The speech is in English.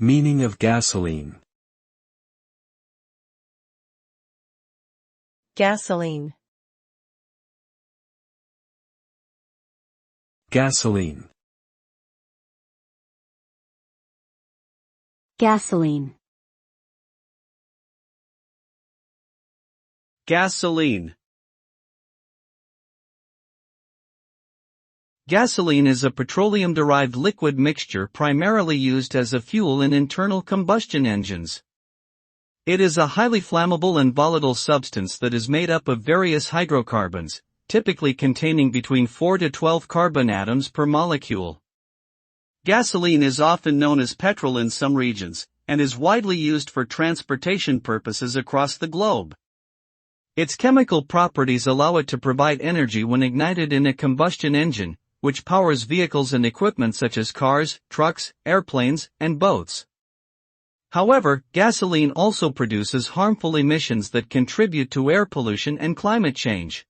Meaning of gasoline. Gasoline. Gasoline. Gasoline. Gasoline. Gasoline is a petroleum-derived liquid mixture primarily used as a fuel in internal combustion engines. It is a highly flammable and volatile substance that is made up of various hydrocarbons, typically containing between 4 to 12 carbon atoms per molecule. Gasoline is often known as petrol in some regions, and is widely used for transportation purposes across the globe. Its chemical properties allow it to provide energy when ignited in a combustion engine, which powers vehicles and equipment such as cars, trucks, airplanes, and boats. However, gasoline also produces harmful emissions that contribute to air pollution and climate change.